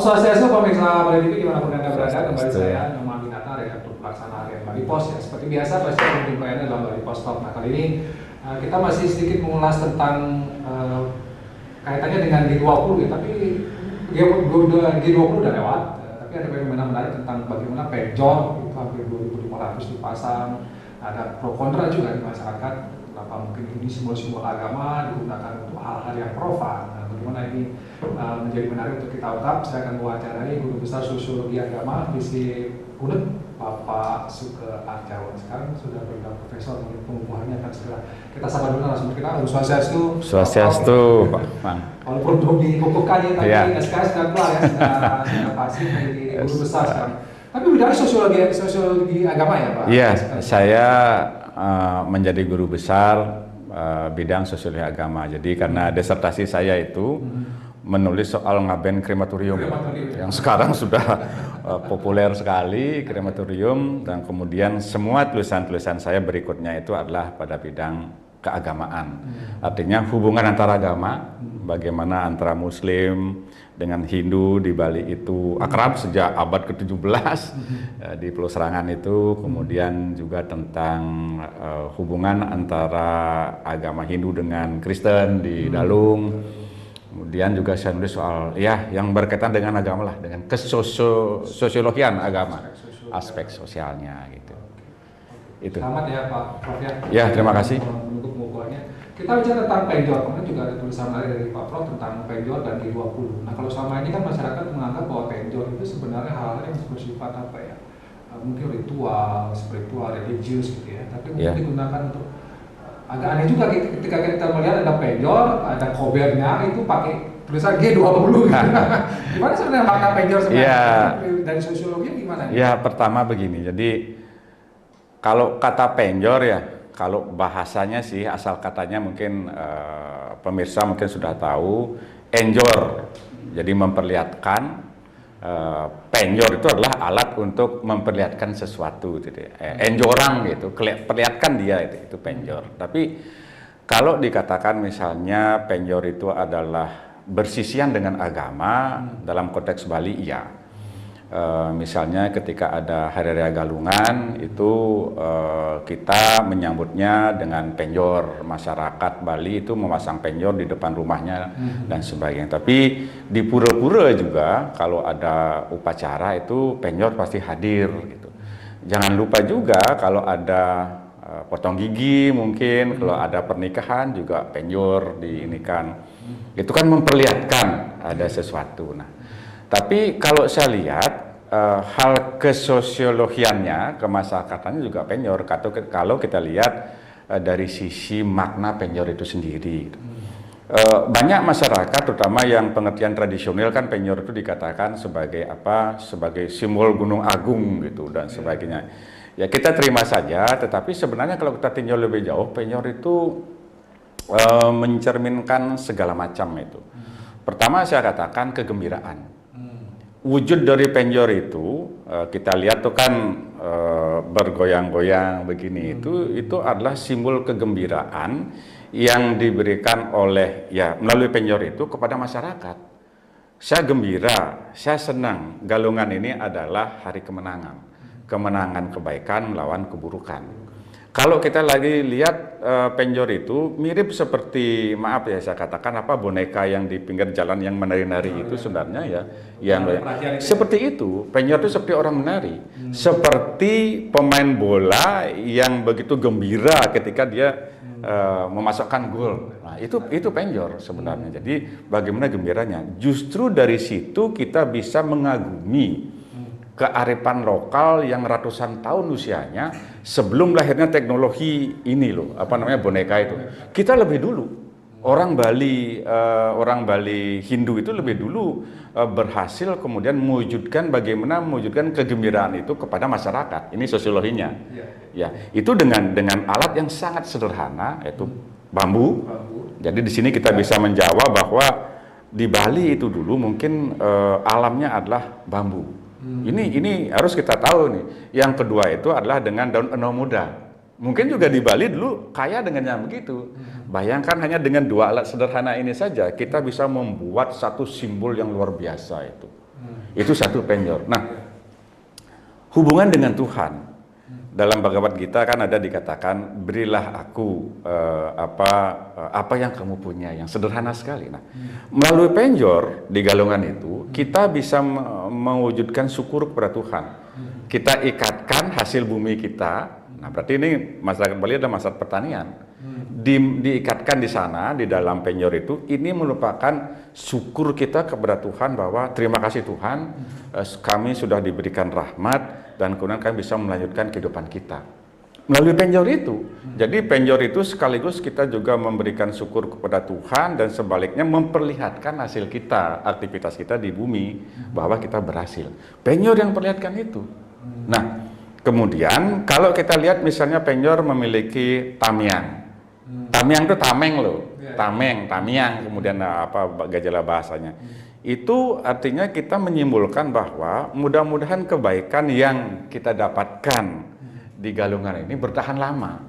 Swastiastu, pemirsa Bali TV dimanapun Anda berada, kembali saya Nyoman Winata, Redaktur Pelaksana Harian Bali Pos. Ya, seperti biasa, pasti berjumpa dalam Bali Pos Talk. Nah, kali ini kita masih sedikit mengulas tentang kaitannya dengan G20 ya, tapi G20 udah lewat, tapi ada fenomena menarik tentang bagaimana penjor itu hampir 2.500 dipasang, ada pro kontra juga di masyarakat. Kenapa mungkin ini simbol-simbol agama digunakan untuk hal-hal yang profan. Nah, bagaimana ini menjadi menarik untuk kita ungkap. Saya akan mewawancarai Guru Besar Sosiologi Agama Visi UNED, Bapak Suke Arjawan. Sekarang sudah bergelar profesor, mungkin pengumumannya akan segera. Kita sabar dulu langsung kita. Swastiastu. Swastiastu, Pak Man. Walaupun belum dikukuhkan ya, tapi SKS sudah keluar ya, sudah pasti menjadi Guru Besar sekarang. Tapi bidang sosiologi agama ya, Pak? Iya, saya menjadi guru besar bidang sosiologi agama. Jadi karena disertasi saya itu menulis soal ngaben krematorium yang sekarang sudah populer sekali, krematorium, dan kemudian semua tulisan-tulisan saya berikutnya itu adalah pada bidang keagamaan. Artinya hubungan antara agama, bagaimana antara Muslim dengan Hindu di Bali itu akrab sejak abad ke-17 di Pulau Serangan itu, kemudian juga tentang hubungan antara agama Hindu dengan Kristen di Dalung. Kemudian juga saya nulis soal ya yang berkaitan dengan agama lah, dengan kesosiologian agama, aspek sosialnya gitu. Itu. Selamat ya Pak Prof ya. Ya, terima kasih. Menunggu pembukuannya. Kita bicara tentang penjor, kemudian juga ada tulisan lain dari Pak Prof tentang penjor dan G20. Nah, kalau selama ini kan masyarakat menganggap bahwa penjor itu sebenarnya hal-hal yang bersifat apa ya? Mungkin ritual, spiritual, religius gitu ya. Tapi mungkin digunakan untuk agak aneh juga ketika kita melihat ada penjor, ada kobernya itu pakai tulisan G20 gitu. Gimana sebenarnya makna penjor sebenarnya? Dari sosiologi gimana? Ya, pertama begini. Jadi kalau kata penjor ya, kalau bahasanya sih asal katanya mungkin pemirsa mungkin sudah tahu, enjor. Jadi memperlihatkan, penjor itu adalah alat untuk memperlihatkan sesuatu gitu. Enjorang gitu, perlihatkan dia itu penjor. Tapi kalau dikatakan misalnya penjor itu adalah bersisian dengan agama dalam konteks Bali, iya. Misalnya ketika ada Hari Raya Galungan itu kita menyambutnya dengan penjor, masyarakat Bali itu memasang penjor di depan rumahnya dan sebagainya. Tapi di pura-pura juga kalau ada upacara itu penjor pasti hadir gitu. Jangan lupa juga kalau ada potong gigi mungkin, kalau ada pernikahan juga penjor diinikan. Itu kan memperlihatkan ada sesuatu. Nah, tapi kalau saya lihat hal kesosiologiannya, kemasyarakatannya juga penjor. Kalau kita lihat dari sisi makna penjor itu sendiri. Banyak masyarakat, terutama yang pengertian tradisional kan penjor itu dikatakan sebagai apa? Sebagai simbol Gunung Agung gitu dan sebagainya. Ya kita terima saja. Tetapi sebenarnya kalau kita tinjau lebih jauh, penjor itu mencerminkan segala macam itu. Pertama saya katakan kegembiraan. Wujud dari penjor itu kita lihat tuh kan bergoyang-goyang begini, itu adalah simbol kegembiraan yang diberikan oleh melalui penjor itu kepada masyarakat. Saya gembira, saya senang. Galungan ini adalah hari kemenangan, kemenangan kebaikan melawan keburukan. Kalau kita lagi lihat penjor itu mirip seperti, maaf ya saya katakan boneka yang di pinggir jalan yang menari-nari itu sebenarnya ya, yang seperti itu. Penjor itu seperti orang menari, seperti pemain bola yang begitu gembira ketika dia memasukkan gol. Nah, itu penjor sebenarnya. Jadi bagaimana gembiranya? Justru dari situ kita bisa mengagumi kearifan lokal yang ratusan tahun usianya sebelum lahirnya teknologi ini loh, boneka itu. Kita lebih dulu, orang Bali Hindu itu lebih dulu berhasil kemudian mewujudkan kegembiraan itu kepada masyarakat. Ini sosiologinya. Ya, itu dengan alat yang sangat sederhana, yaitu bambu. Jadi di sini kita bisa menjawab bahwa di Bali itu dulu mungkin alamnya adalah bambu. Ini harus kita tahu nih. Yang kedua itu adalah dengan daun eno muda. Mungkin juga di Bali dulu kaya dengan yang begitu. Bayangkan hanya dengan dua alat sederhana ini saja kita bisa membuat satu simbol yang luar biasa itu. Itu satu penjor. Nah, hubungan dengan Tuhan dalam Bhagavad Gita kan ada dikatakan, berilah aku apa yang kamu punya, yang sederhana sekali. Nah, melalui penjor di galungan itu kita bisa mewujudkan syukur kepada Tuhan. Kita ikatkan hasil bumi kita. Nah, berarti ini masyarakat Bali adalah masyarakat pertanian. Diikatkan di sana, di dalam penjor itu, ini merupakan syukur kita kepada Tuhan bahwa terima kasih Tuhan, kami sudah diberikan rahmat dan kemudian kami bisa melanjutkan kehidupan kita melalui penjor itu. Jadi penjor itu sekaligus kita juga memberikan syukur kepada Tuhan dan sebaliknya memperlihatkan hasil kita, aktivitas kita di bumi bahwa kita berhasil. Penjor yang perlihatkan itu. Nah, kemudian kalau kita lihat misalnya penjor memiliki tamiang. Tamiang itu tameng loh, tameng, tamiang, kemudian gejala bahasanya. Itu artinya kita menyimpulkan bahwa mudah-mudahan kebaikan yang kita dapatkan di galungan ini bertahan lama.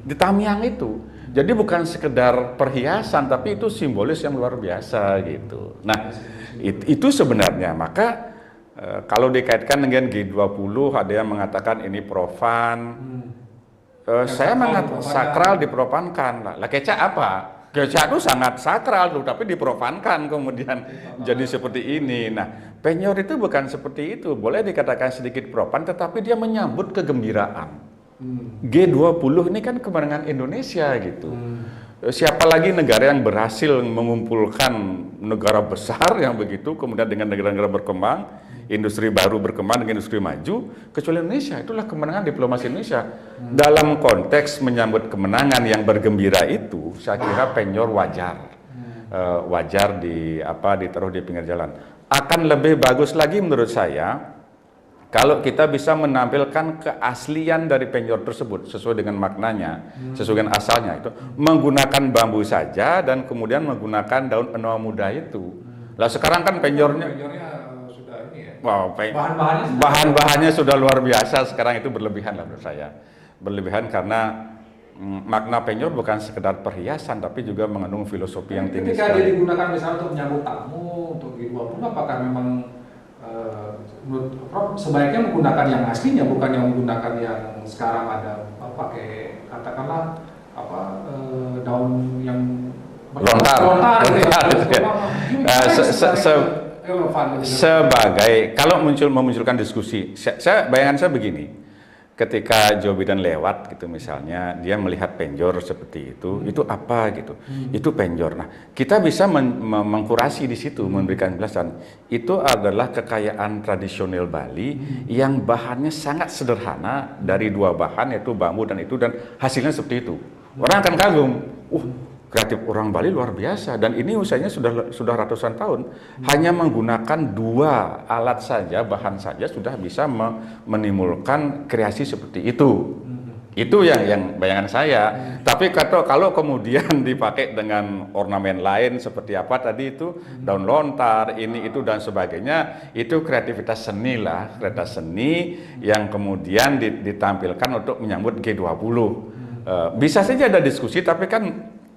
Di tamiang itu. Jadi bukan sekedar perhiasan, tapi itu simbolis yang luar biasa gitu. Nah, itu sebenarnya. Maka kalau dikaitkan dengan G20, ada yang mengatakan ini profan. Saya mengatakan sakral diprofankan. Lah kecak apa? Kecak itu sangat sakral tuh, tapi diprofankan kemudian jadi seperti ini. Nah, penjor itu bukan seperti itu. Boleh dikatakan sedikit profan, tetapi dia menyambut kegembiraan. G20 ini kan kemenangan Indonesia gitu. Siapa lagi negara yang berhasil mengumpulkan negara besar yang begitu, kemudian dengan negara-negara berkembang, industri baru berkembang dengan industri maju, kecuali Indonesia. Itulah kemenangan diplomasi Indonesia. Dalam konteks menyambut kemenangan yang bergembira itu, saya kira penjor wajar. Wajar ditaruh di pinggir jalan. Akan lebih bagus lagi menurut saya kalau kita bisa menampilkan keaslian dari penjor tersebut sesuai dengan maknanya, sesuai dengan asalnya itu, menggunakan bambu saja dan kemudian menggunakan daun enoa muda itu. Lah sekarang kan penjornya sudah ini ya. Wow, bahan-bahannya sudah luar biasa. Sekarang itu berlebihan lah menurut saya. Berlebihan karena makna penjor bukan sekedar perhiasan, tapi juga mengandung filosofi yang tinggi ketika sekali. dia digunakan misalnya untuk menyambut tamu, untuk G20, apakah memang menurut Prof sebaiknya menggunakan yang aslinya, bukan yang menggunakan yang sekarang ada pakai katakanlah daun yang lontar gitu ya. Sebagai kalau memunculkan diskusi, bayangan saya begini. Ketika Joe Biden lewat gitu misalnya, dia melihat penjor seperti itu apa gitu? Itu penjor. Nah, kita bisa mengkurasi di situ, memberikan penjelasan. Itu adalah kekayaan tradisional Bali yang bahannya sangat sederhana dari dua bahan yaitu bambu dan hasilnya seperti itu. Orang akan kagum, kreatif orang Bali luar biasa, dan ini usianya sudah ratusan tahun. Hanya menggunakan dua alat saja, bahan saja sudah bisa menimbulkan kreasi seperti itu. Itu yang bayangan saya. Tapi kalau kemudian dipakai dengan ornamen lain seperti apa tadi itu, daun lontar, ini itu dan sebagainya, itu kreativitas seni lah, kreativitas seni yang kemudian ditampilkan untuk menyambut G20. Bisa saja ada diskusi, tapi kan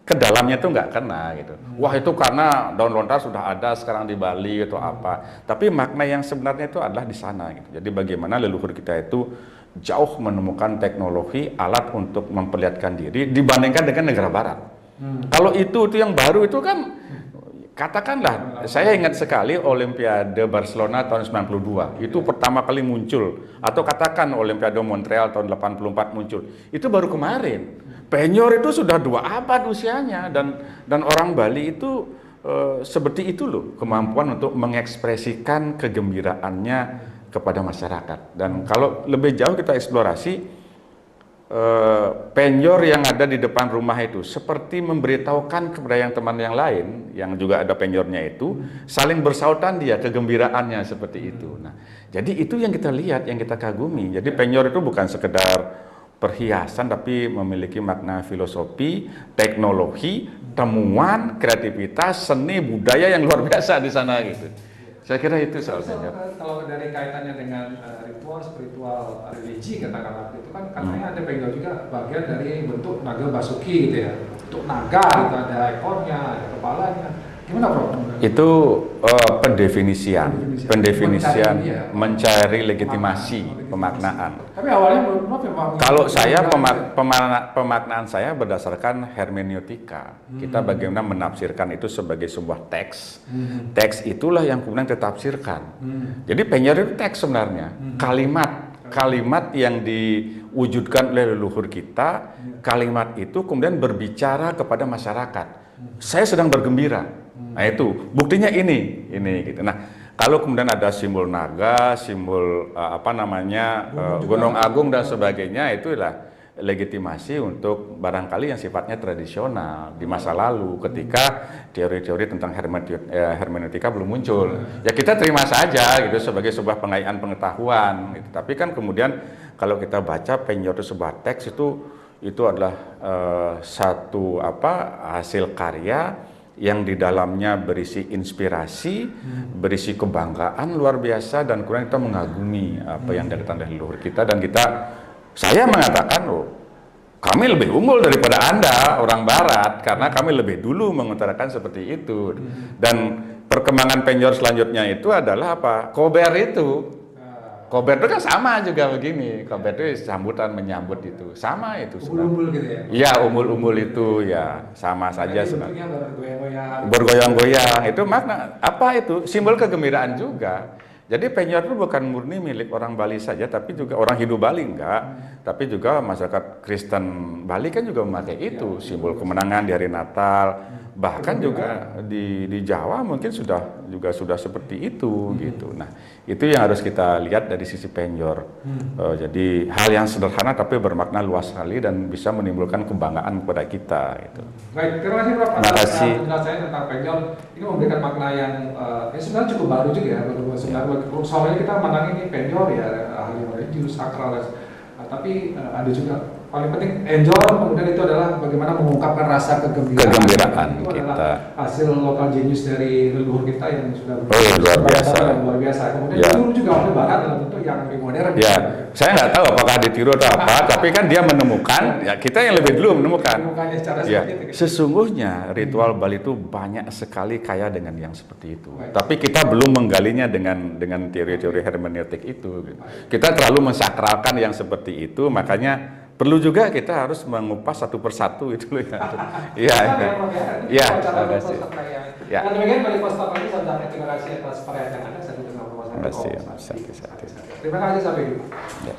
ke dalamnya itu nggak kena gitu. Wah, itu karena daun lontar sudah ada sekarang di Bali atau apa. Tapi makna yang sebenarnya itu adalah di sana gitu. Jadi bagaimana leluhur kita itu jauh menemukan teknologi alat untuk memperlihatkan diri dibandingkan dengan negara barat. Kalau itu yang baru itu kan, katakanlah, saya ingat sekali Olimpiade Barcelona tahun 92. Itu pertama kali muncul, atau katakan Olimpiade Montreal tahun 84 muncul. Itu baru kemarin. Penjor itu sudah 2 abad usianya, dan orang Bali itu seperti itu loh, kemampuan untuk mengekspresikan kegembiraannya kepada masyarakat. Dan kalau lebih jauh kita eksplorasi, penjor yang ada di depan rumah itu seperti memberitahukan kepada yang teman yang lain yang juga ada penjornya itu, saling bersautan dia kegembiraannya seperti itu. Nah, jadi itu yang kita lihat, yang kita kagumi. Jadi penjor itu bukan sekedar perhiasan, tapi memiliki makna filosofi, teknologi, temuan, kreativitas, seni, budaya yang luar biasa di sana gitu. Saya kira itu soalnya. Kalau dari kaitannya dengan spiritual religi katakanlah itu kan katanya ada penjor juga bagian dari bentuk naga basuki gitu ya. Untuk naga gitu, ada ekornya, ada kepalanya. Gimana Prof? Itu pendefinisian, Mencari, ya. mencari legitimasi, pemaknaan. Tapi awalnya Prof memang Kalau saya pemaknaan saya berdasarkan hermeneutika. Kita bagaimana menafsirkan itu sebagai sebuah teks. Teks itulah yang kemudian ditafsirkan. Jadi penjara itu teks sebenarnya. Kalimat yang diwujudkan oleh leluhur kita, kalimat itu kemudian berbicara kepada masyarakat. Saya sedang bergembira. Nah itu buktinya ini gitu. Nah kalau kemudian ada simbol naga, simbol Gunung Agung dan sebagainya, itulah legitimasi untuk barangkali yang sifatnya tradisional di masa lalu ketika teori-teori tentang hermeneutika belum muncul. Ya kita terima saja gitu sebagai sebuah pengayaan pengetahuan gitu. Tapi kan kemudian kalau kita baca penjor sebuah teks itu adalah satu hasil karya yang di dalamnya berisi inspirasi, berisi kebanggaan luar biasa, dan kemudian kita mengagumi apa yang datang dari leluhur kita, dan saya mengatakan, kami lebih unggul daripada Anda, orang Barat, karena kami lebih dulu mengutarakan seperti itu. Dan perkembangan penjor selanjutnya itu adalah apa? Kober itu. Kober itu kan sama juga begini. Kober itu sambutan menyambut itu. Sama itu. Umbul-umbul gitu ya? Iya, umbul-umbul itu ya sama saja sebenarnya. Bergoyang-goyang. Bergoyang-goyang. Itu makna apa itu? Simbol kegembiraan juga. Jadi penjor itu bukan murni milik orang Bali saja, tapi juga orang Hindu Bali enggak. Tapi juga masyarakat Kristen Bali kan juga memakai itu, simbol kemenangan di hari Natal. Bahkan juga di Jawa mungkin sudah seperti itu gitu. Nah, itu yang harus kita lihat dari sisi penjor. Jadi hal yang sederhana tapi bermakna luas sekali dan bisa menimbulkan kebanggaan kepada kita gitu. Baik, terima kasih Prof. Terima kasih. Penjelasannya tentang penjor ini memberikan makna yang sebenarnya cukup baru juga ya. Sebenarnya soalnya kita memandang ini penjor ya hal yang religius, sakral, tapi ada juga paling penting enjor, kemudian itu adalah bagaimana mengungkapkan rasa kegembiraan itu kita. adalah hasil lokal genius dari leluhur kita yang sudah luar biasa. Kemudian itu juga oleh Barat dalam bentuk yang lebih modern. Ya, saya nggak tahu apakah ditiru atau apa, tapi kan dia menemukan, ya kita yang lebih dulu menemukan. Ya, sesungguhnya ritual Bali itu banyak sekali kaya dengan yang seperti itu. Tapi kita belum menggalinya dengan teori-teori hermeneutik itu. Kita terlalu mensakralkan yang seperti itu, makanya perlu juga kita harus mengupas satu persatu itu loh ya. Iya. Iya. Terima kasih. Ya. Dan demikian Bali Post ini saya terima kasih atas perhatian Anda. Saya juga terima kasih. Terima kasih sampai jumpa. Ya.